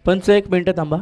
पंच 1 मिनिट थांबा.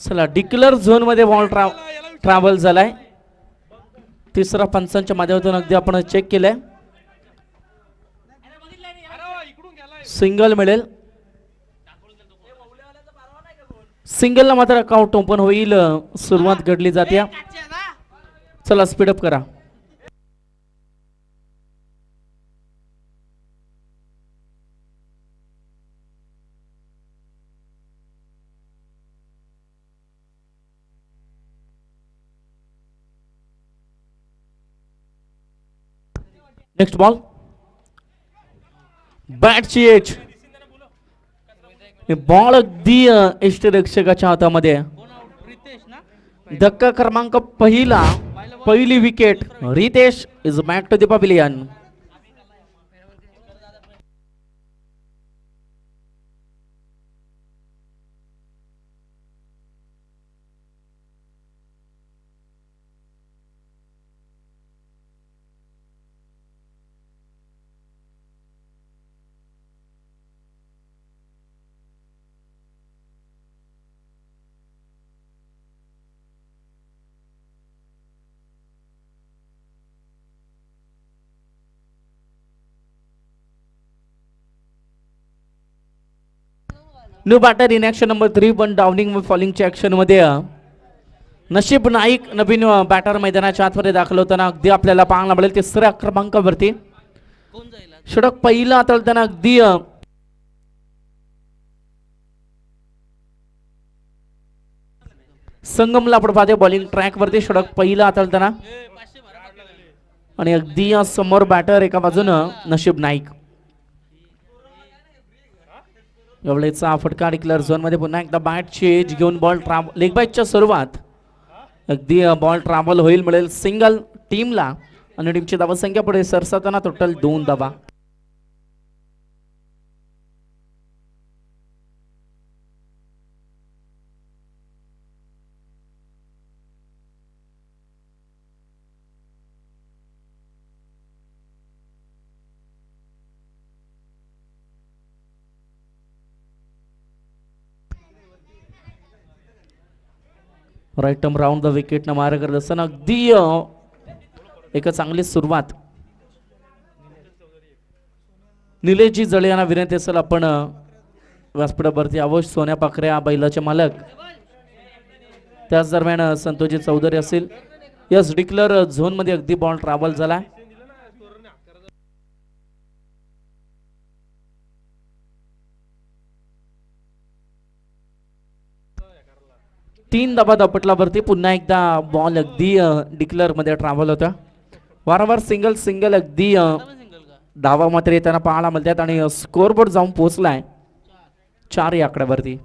चला डिक्लर झोन मध्ये बॉल ट्रॅव्हल झालाय. तिसरा पंचांच्या माध्यमातून अगदी आपण चेक केलंय. सिंगल मिळेल. सिंगलला मात्र अकाउंट ओपन होईल. सुरुवात घडली जाते. चला स्पीडअप करा. नेक्स्ट बॉल बॅटची एज. बॉल अगदी यष्टीरक्षकाच्या हातामध्ये. धक्का क्रमांक पहिली wicket. Ritesh is back to the pavilion. New batter in action number 3 पण डाउनिंग व फॉलिंगच्या ऍक्शन मध्ये नशीब नाईक नवीन बॅटर मैदानाच्या आतमध्ये दाखल होताना अगदी आपल्याला पाहायला मिळेल. तिसऱ्या क्रमांकावरती षटक पहिला आतळताना अगदी संगमला आपण पाहते बॉलिंग ट्रॅक वरती. षटक पहिला आतळताना आणि अगदी समोर बॅटर एका बाजूनं नशीब नाईक. एवढेचा फटका डिक्लेअर झोन मध्ये. पुन्हा एकदा बॅटची एज घेऊन बॉल लेग बायच्या सुरुवात. अगदी बॉल ट्रॅव्हल होईल मिळेल सिंगल टीमला आणि टीमची धावसंख्या पुढे सरसावताना टोटल 2 धावा. Right arm round the wicket न मार करत असताना अगदी एक चांगली सुरुवात. निलेशजी जळे यांना विनंती असेल आपण व्यासपीठावरती यावं. सोन्या पाखऱ्या बैलाचे मालक. त्याच दरम्यान संतोषजी चौधरी असेल. यस डिक्लेअर झोन मध्ये अगदी बॉल ट्रॅव्हल झाला. तीन धाबा दापटलावरती पुन्हा एकदा बॉल अगदी डिक्लेअर मध्ये ट्रॅव्हल होता. वारंवार सिंगल अगदी धावा मात्र येताना पाहायला मिळतात आणि स्कोरबोर्ड जाऊन पोहोचलाय 4 या आकड्यावरती.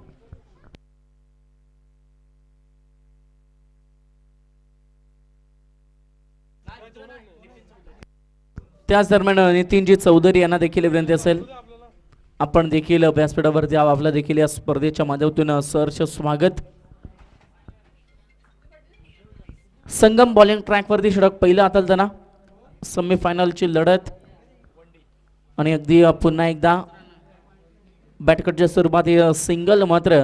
त्याच दरम्यान नितीनजी चौधरी यांना देखील विनंती असेल आपण देखील व्यासपीठावरती आपला देखील या स्पर्धेच्या माध्यमातून सहर्ष स्वागत. संगम बॉलिंग ट्रॅक वरती षटक पहिला आतलताना सेमीफायनलची लढत आणि अगदी पुन्हा एकदा बॅटकटच्या स्वरूपात सिंगल मात्र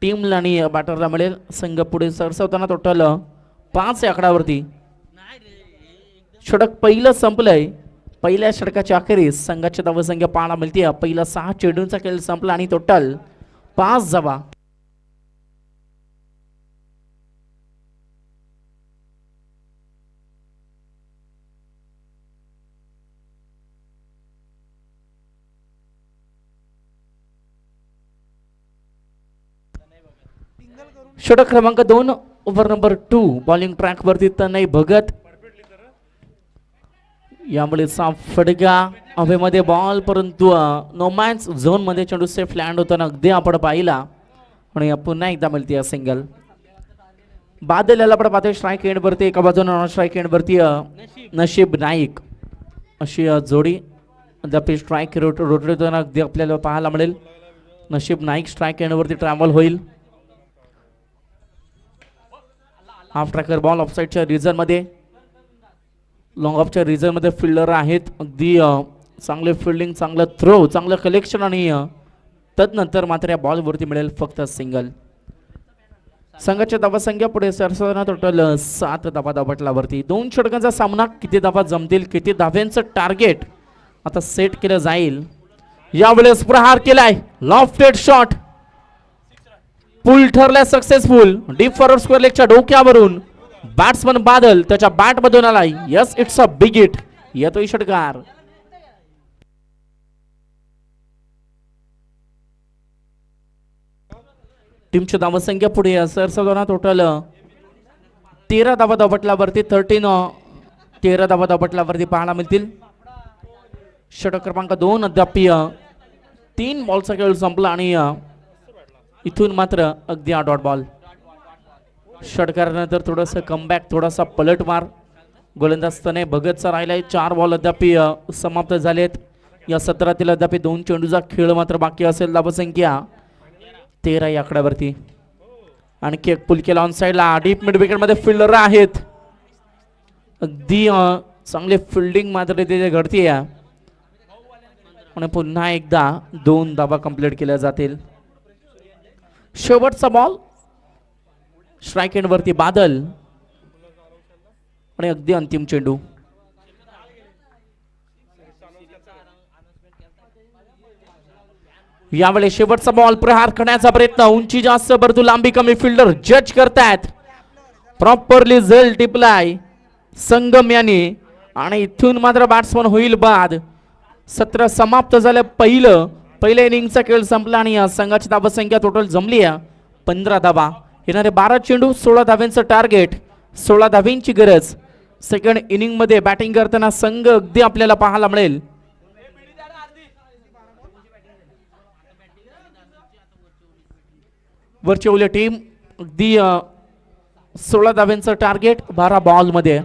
टीमला आणि बॅटरला मिळेल. संघ पुढे सरसावताना टोटल 5 या आकड्यावरती. षटक पहिलं संपलंय. पहिल्या षटकाच्या अखेरीस संघाची धावसंख्या पाहायला मिळते. पहिला 6 चेंडूंचा खेळ संपला आणि टोटल 5 धावा. षटक क्रमांक 2 ओव्हर नंबर 2 बॉलिंग ट्रॅक वरती तनय भगत. यामुळे साफ फटका हवेमध्ये बॉल, परंतु नो मॅच झोन मध्ये चेंडू सेफ लँड होताना अगदी आपण पाहिला आणि पुन्हा एकदा मिळते सिंगल. बादल याला आपण पाहतोय स्ट्राईक एंड वरती, एका बाजूने नॉन स्ट्राईक एंड वरती नशीब नाईक अशी जोडी अद्याप स्ट्राईक रोटेट होताना अगदी आपल्याला पाहायला मिळेल. नशीब नाईक स्ट्राईक एंड वरती ट्रॅव्हल होईल. हाफ ट्रॅकर बॉल ऑफसाईडच्या रिझन मध्ये, लॉंग ऑफच्या रिझन मध्ये फिल्डर आहेत. अगदी चांगले फिल्डिंग, चांगलं थ्रो, चांगलं कलेक्शन आणि तदनंतर मात्र या बॉल वरती मिळेल फक्त सिंगल. संघाच्या धावा संख्या पुढे सरसना टोटल 7 धावा धावपटलावरती. 2 षटकांचा सामना, किती धावा जमतील, किती धाव्यांचं टार्गेट आता सेट केलं जाईल. यावेळेस प्रहार केलाय, लॉफ्टेड शॉट पुल ठरलाय सक्सेसफुल. डीप फॉरवर्ड स्क्वेअर लेगच्या डोक्यावरून बॅट्समन बादल त्याच्या बॅट मधून आलाय. Yes, it's a big hit. येतोय षटकार. टीमची धावसंख्या पुढे सरसगोना टोटल 13 धावा धावपटलावरती 13 धावा धावपटलावरती पाहायला मिळतील. षटक क्रमांक 2 अद्याप 3 बॉलचा खेळ संपला आणि इथून मात्र अगदी डॉट बॉल. षटकारानंतर थोडंसं कमबॅक, थोडासा पलटवार गोलंदाज तनय भगतचा राहिलाय. 4 बॉल अद्याप समाप्त झालेत. या सत्रातील अद्याप 2 चेंडूचा खेळ मात्र बाकी असेल. धावसंख्या 13 या आकड्यावरती. आणखी एक पुल केला ऑन साइडला. डीप मिड विकेट मध्ये फिल्डर आहेत. अगदी चांगले फिल्डिंग मात्र तिथे घडतीये आणि पुन्हा एकदा 2 धावा कंप्लीट केल्या जातील. शेवटचा बॉल स्ट्राईक एंड वरती बादल आणि अगदी अंतिम चेंडू. यावेळी शेवटचा बॉल, प्रहार करण्याचा प्रयत्न, उंची जास्त परंतु लांबी कमी. फिल्डर जज करतायत. प्रॉपरली झेल टिपलाय संगम यांनी आणि इथून मात्र बॅट्समन होईल बाद. सत्र समाप्त झालं. पहिल्या इनिंगचा खेळ संपला आणि संघाची धावसंख्या टोटल जमली आहे 15 धावा. येणारे 12 चेंडू, 16 धाव्यांचं टार्गेट, 16 धाव्यांची गरज. सेकंड इनिंग मध्ये बॅटिंग करताना संघ अगदी आपल्याला पाहायला मिळेल. वरची टीम अगदी 16 धाव्यांचं टार्गेट 12 बॉल मध्ये.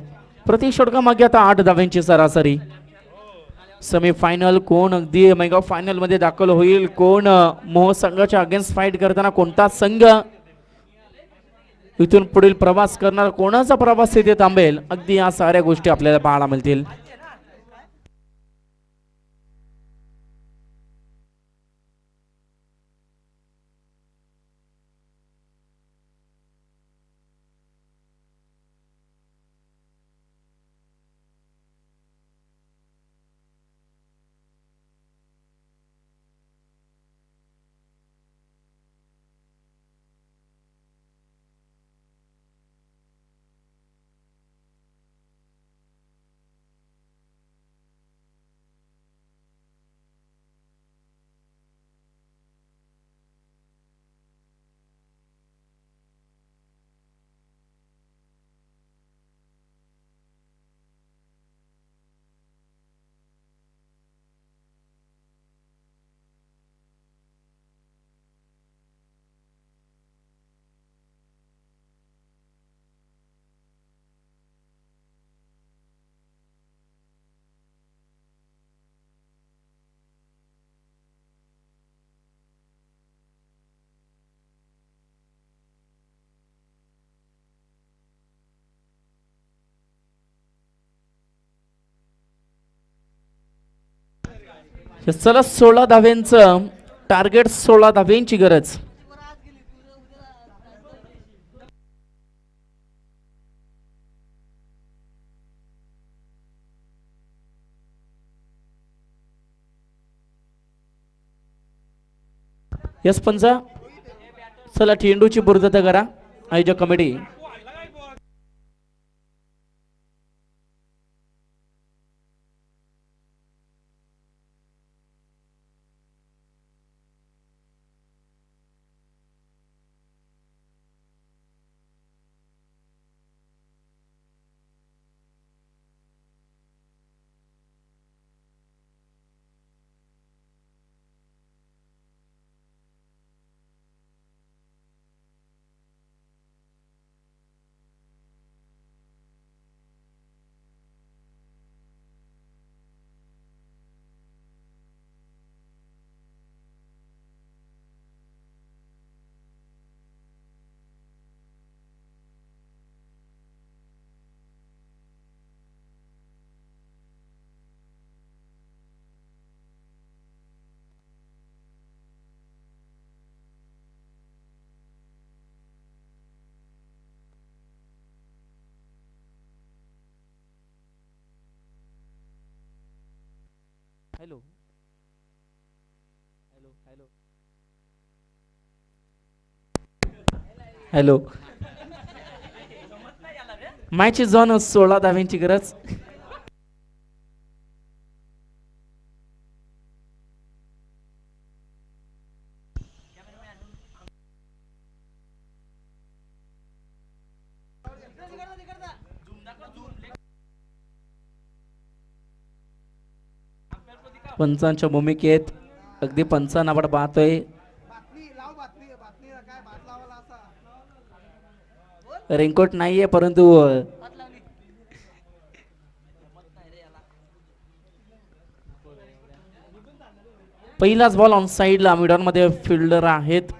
प्रति षटकामागे आता 8 धाव्यांची सरासरी. सेमीफायनल कोण अगदी मेगा फायनल मध्ये दाखल होईल, कोण मोह संघाच्या अगेन्स्ट फाईट करताना कोणता संघ इथून पुढील प्रवास करणार, कोणाचा प्रवास तिथे थांबेल, अगदी या साऱ्या गोष्टी आपल्याला पाहायला मिळतील. चला 16 धाव्यांचं टार्गेट, 16 धाव्यांची गरज. यस पंचा, चला चेंडूची पूर्तता करा आयोजक committee. Hello hello hello hello. Match is on. 16 धाव्यांची गरज. पंचांच्या भूमिकेत अगदी पंचांना आपण पाहतोय. रेनकोट नाहीये परंतु पहिलाच बॉल ऑन साइडला मिडॉन मध्ये फिल्डर आहेत.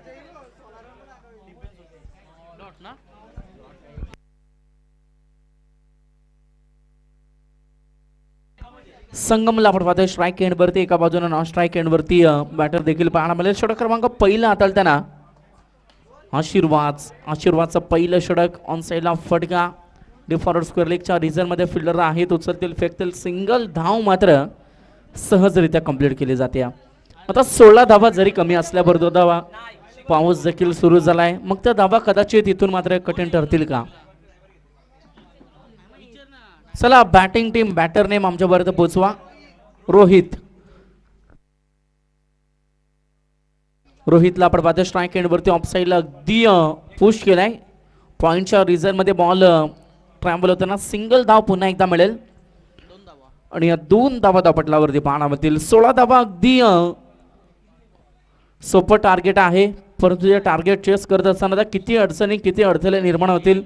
संगमला आपण पाहतोय स्ट्राईक एंड वरती एका बाजूने नॉन स्ट्राईक एंड वरती बॅटर देखील पाहायला मिळेल. षटक क्रमांक पहिला हाताळताना आशीर्वादचं पहिलं षटक ऑन साइडला फटका. डिफॉर्वर्ड स्क्वेअर लेगच्या रिझन मध्ये फिल्डर आहेत. उचलतील फेकतील सिंगल धाव मात्र सहजरित्या कंप्लीट केली जाते. आता 16 धावा जरी कमी असल्याबरोबर धावा पाऊस देखील सुरू झालाय. मग त्या धावा कदाचित इथून मात्र कठीण ठरतील का? चला बॅटिंग टीम बॅटर नेम आमच्यापर्यंत पोहोचवा. रोहितला आपण पाहतो स्ट्राईक एंड वरती ऑफ साइडला अगदी पुश केलाय. पॉइंटच्या रिझन मध्ये बॉल ट्रॅम्बल होताना सिंगल धाव पुन्हा एकदा मिळेल आणि या 2 धावा धापटलावरती पाहायला मिळतील. 16 धावा अगदी सोपं टार्गेट आहे परंतु या टार्गेट चेस करत असताना किती अडचणी किती अडथळे निर्माण होतील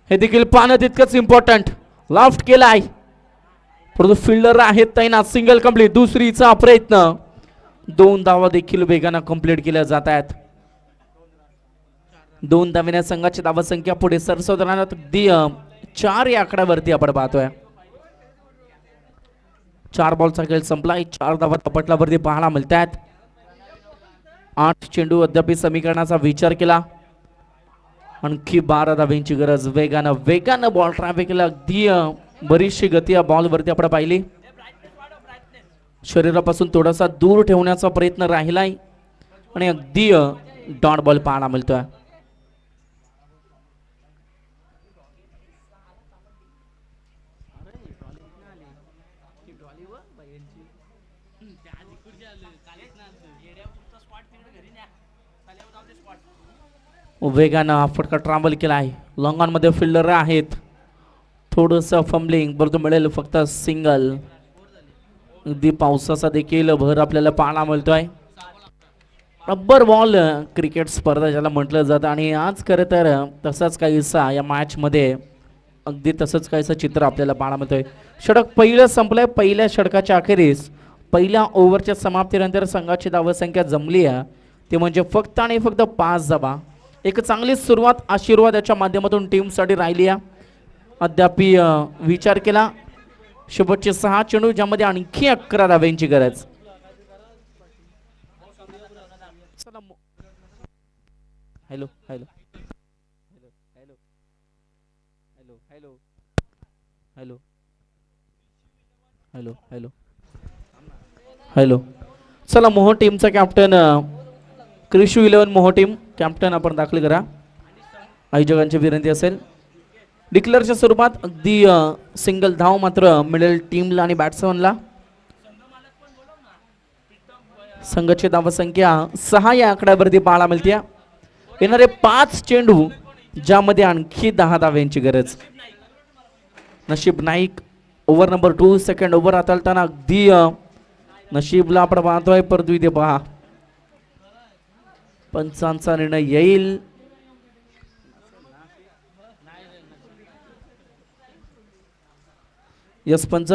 हे देखील पाहणं तितकंच इम्पॉर्टंट. लाफ्ट केलाय परंतु फिल्डर आहेत तैनात. Single complete. दुसरीचा प्रयत्न. 2 धावा देखील वेगानं कंप्लीट केल्या जात आहेत. 2 धावेने संघाची धावा संख्या पुढे सरसवताना अगदी 4 या आकड्यावरती आपण पाहतोय. 4 बॉलचा खेळ संपलाय. 4 धावा तपटलावरती पाहायला मिळतात. 8 चेंडू अद्याप समीकरणाचा विचार केला. आणखी 12 धाव्यांची गरज. वेगानं बॉल ट्रॅफिकला अगदी बरीचशी गती या बॉल वरती आपण पाहिली. शरीरापासून थोडासा दूर ठेवण्याचा प्रयत्न राहिलाय आणि अगदी डॉट बॉल पाहायला मिळतोय. वेगानं हा फटका ट्रांबल केला आहे. लॉंग ऑन मध्ये फिल्डर आहेत. थोडस फंबलिंग परंतु मिळेल फक्त सिंगल. अगदी पावसाचा देखील भर आपल्याला पाहायला मिळतोय. रब्बर बॉल क्रिकेट स्पर्धा ज्याला म्हटलं जातं आणि आज खरं तर तसंच काहीसा या मॅच मध्ये अगदी तसंच काहीसं चित्र आपल्याला पाहायला मिळतोय. षटक पहिलं संपलंय. पहिल्या षटकाच्या अखेरीस पहिल्या ओव्हरच्या समाप्तीनंतर संघाची धावसंख्या जमली आहे ते म्हणजे फक्त आणि फक्त 5 धावा. एक चांगली सुरुवात आशीर्वादाच्या माध्यमातून टीमसाठी राहिली आहे. अद्याप विचार केला शेवटचे 6 चेंडू ज्यामध्ये आणखी 11 धाव्यांची गरज. Hello hello hello hello hello hello hello hello hello. चला मोह टीमचा कॅप्टन क्रिशू 11 मोह टीम कॅप्टन आपण दाखल करा. आयोजकांची विनंती असेल. डिक्लेअरच्या स्वरूपात अगदी सिंगल धाव मात्र मिळेल टीमला आणि बॅट्समनला. संघाची धावसंख्या 6 या आकड्यावरती पाहायला मिळते. येणारे 5 चेंडू ज्यामध्ये आणखी 10 धाव्यांची गरज. नशीब Naik over number 2 second over हाताळताना अगदी नशीबला आपण पाहतोय परंतु इथे पहा पंचांचा निर्णय येईल. यस पंच.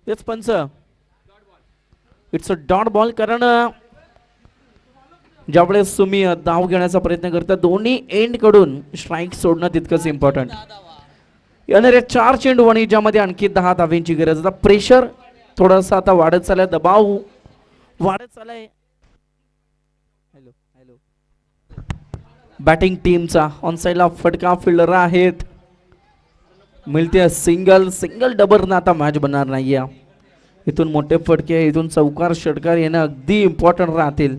तेच पंच. इट्स अ डॉट बॉल कारण ज्यावेळेस तुम्ही धाव घेण्याचा प्रयत्न करता दोन्ही एंड कडून स्ट्राईक सोडणं तितकंच इम्पॉर्टंट. येणारे 4 चेंडू आणि ज्यामध्ये आणखी 10 धाव्यांची गरज. आता प्रेशर थोडासा आता वाढत चाललाय, दबाव वाढत चाललाय बॅटिंग टीमचा. ऑन साइडला फटका फिल्डर आहेत, मिळते सिंगल. सिंगल डबल आता मॅच बनणार नाहीये. इथून मोठे फटके, इथून चौकार षटकार येणं अगदी इम्पॉर्टंट राहतील.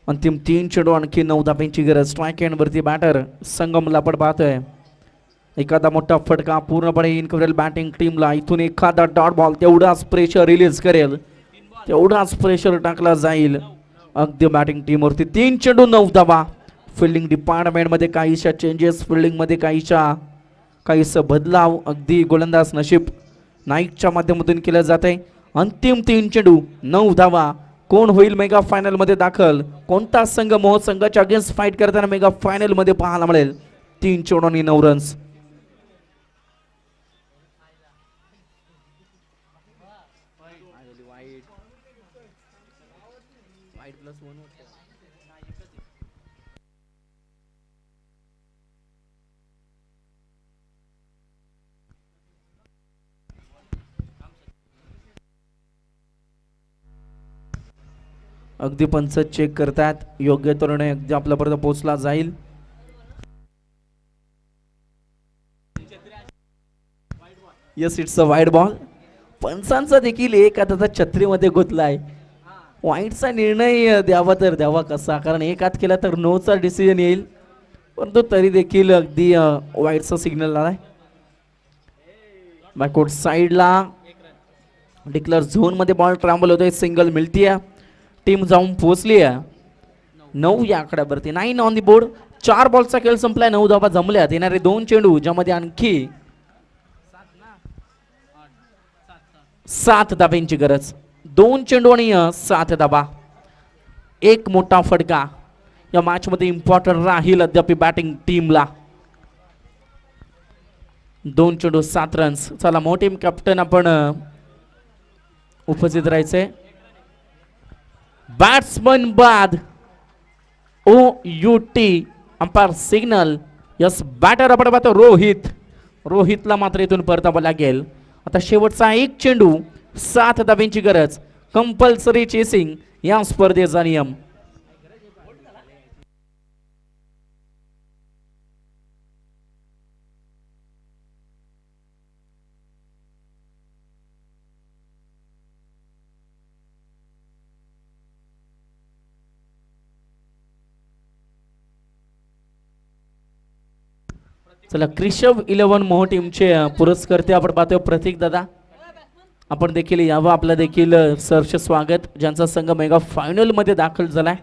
अंतिम 3 चेंडू आणखी 9 धाब्यांची गरज. स्ट्राईक एंड वरती बॅटर संगमला आपण पाहतोय. एखादा मोठा फटका पूर्णपणे इन करेल बॅटिंग टीमला. इथून एखादा डॉट बॉल तेवढाच प्रेशर रिलीज करेल, तेवढाच प्रेशर टाकला जाईल अगदी बॅटिंग टीम वरती. 3 चेंडू 9 धावा. फिल्डिंग डिपार्टमेंट मध्ये काहीशा चेंजेस, फिल्डिंग मध्ये काहीसं बदलाव अगदी गोलंदाज नशीब नाईकच्या माध्यमातून केलं जाते. अंतिम 3 चेंडू 9 धावा. कोण होईल मेगा फायनल मध्ये दाखल, कोणता संघ मोह संघाच्या अगेन्स्ट फाईट करताना मेगा फायनल मध्ये पाहायला मिळेल. 3 चेंडू आणि 9 रन्स. अगदी पंच चेक करतात, योग्य तोरणे अगदी आपल्यापर्यंत पोहोचला जाईल. Yes, it's a wide ball. पंचांचा देखील एक हाताचा छत्रीमध्ये गुंतलाय. वाईडचा निर्णय द्यावा तर द्यावा कसा, कारण एक हात केला तर नोचा डिसिजन येईल, परंतु तरी देखील अगदी वाईडचा सिग्नल आलाय. बॅकवर्ड साईडला डिक्लेअर झोन मध्ये बॉल ट्रॅम्बल होतोय. सिंगल मिळतीये, टीम जाऊन पोहोचली आहे 9 या आकड्यावरती. 9 ऑन दी बोर्ड. 4 बॉलचा खेळ संपलाय, 9 धावा जमल्यात. येणारे 2 चेंडू ज्यामध्ये आणखी 7 धाब्यांची गरज. 2 चेंडू आणि 7 धाबा. एक मोठा फटका या मॅच मध्ये इम्पॉर्टंट राहील अद्याप बॅटिंग टीमला. 2 चेंडू 7 रन्स. चला मोठे कॅप्टन आपण उपस्थित राहायचे. बॅट्समन बाद OUT umpire signal. Yes, batter आपण पाहतो रोहित. रोहितला मात्र इथून परतावं लागेल. आता शेवटचा 1 चेंडू 7 धाब्यांची गरज. कंपल्सरी चेसिंग या स्पर्धेचा नियम. चला, क्रिशव 11 मोह टीमचे पुरस्कर्ते आपण पाहतोय प्रतीक दादा. आपण देखील यावं, आपलं देखील सहर्ष स्वागत. ज्यांचा संघ मेगा फायनल मध्ये दाखल झालाय.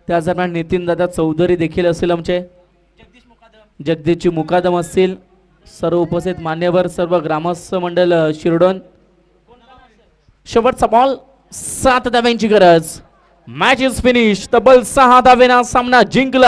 त्या दरम्यान नितीन दादा चौधरी देखील असेल, आमचे जगदीशची मुकादम असतील, सर्व उपस्थित मान्यवर, सर्व ग्रामस्थ मंडळ शिरडोन. शेवटचा बॉल 7 धाव्यांची गरज. Match is finish. तब्बल 6 धावेना सामना जिंकला.